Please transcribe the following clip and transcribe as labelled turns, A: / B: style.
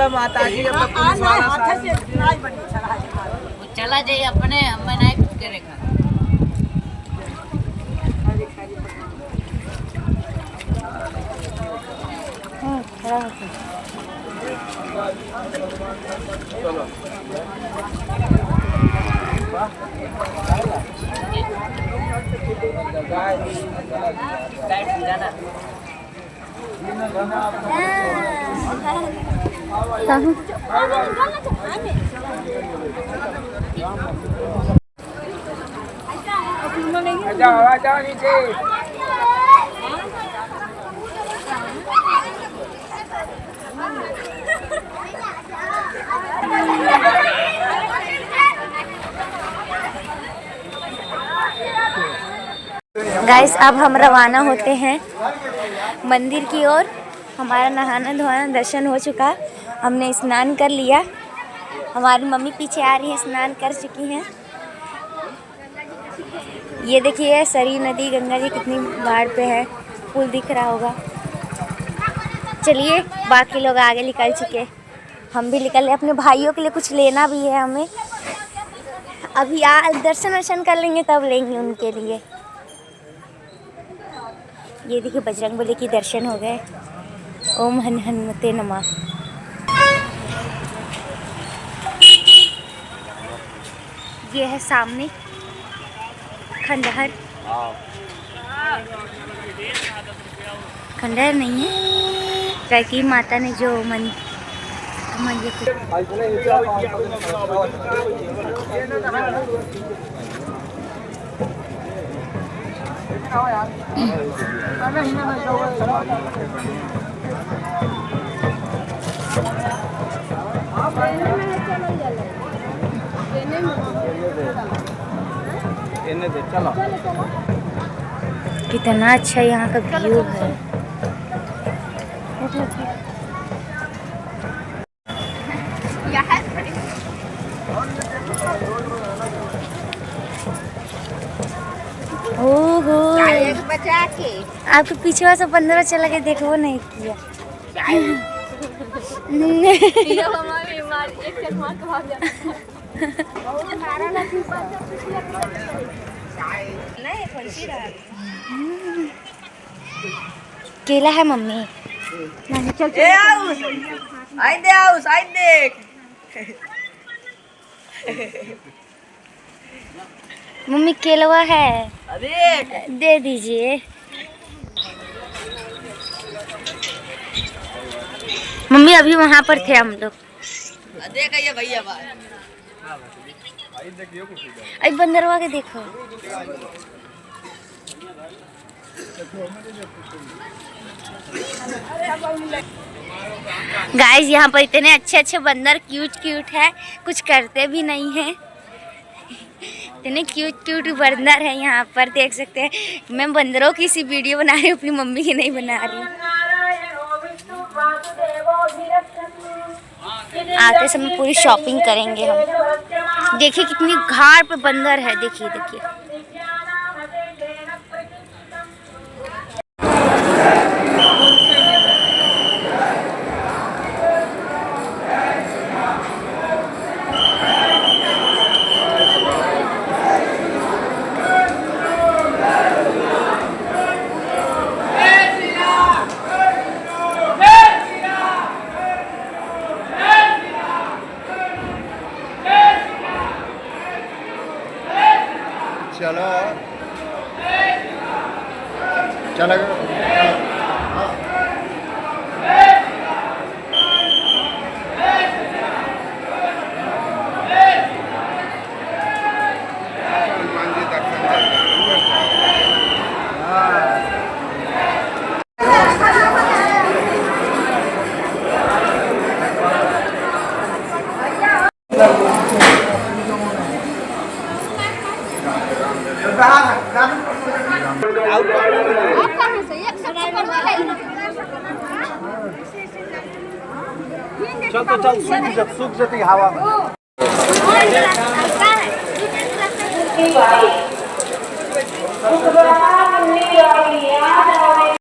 A: माता जी चला जाइए अपने मैं नहीं कुछ करेगा। जाओ नीचे।
B: गाइस अब हम रवाना होते हैं मंदिर की ओर। हमारा नहाना धोना दर्शन हो चुका, हमने स्नान कर लिया। हमारी मम्मी पीछे आ रही है, स्नान कर चुकी हैं। ये देखिए सरयू नदी गंगा जी कितनी बाढ़ पे है, पुल दिख रहा होगा। चलिए बाकी लोग आगे निकल चुके, हम भी निकल रहे। अपने भाइयों के लिए कुछ लेना भी है हमें, अभी दर्शन वर्शन कर लेंगे तब लेंगे उनके लिए। ये देखिए बजरंगबली के दर्शन हो गए। ओम हनुमते नमः। ये है सामने खंडहर, खंडहर नहीं है, कैकी माता ने जो कितना अच्छा यहाँ का व्यू है। ओहो बचा के आपके पीछे वाला सब बंदर चला के देखो, वो नहीं किया। केला है मम्मी। देख मम्मी केलवा है, दे दीजिए। मम्मी अभी वहाँ पर थे हम लोग। देखिए भैया अरे बंदरवा के देखो। गाइस यहाँ पर इतने अच्छे अच्छे बंदर क्यूट क्यूट है, कुछ करते भी नहीं हैं। इतने क्यूट क्यूट बंदर है यहाँ पर, देख सकते हैं। मैं बंदरों की सी वीडियो बना रही हूँ, अपनी मम्मी की नहीं बना रही। आते समय पूरी शॉपिंग करेंगे हम। देखिए कितनी घाट पे बंदर है, देखिए देखिए।
C: चलो चलो चल तो चल सूख जाती हवा में।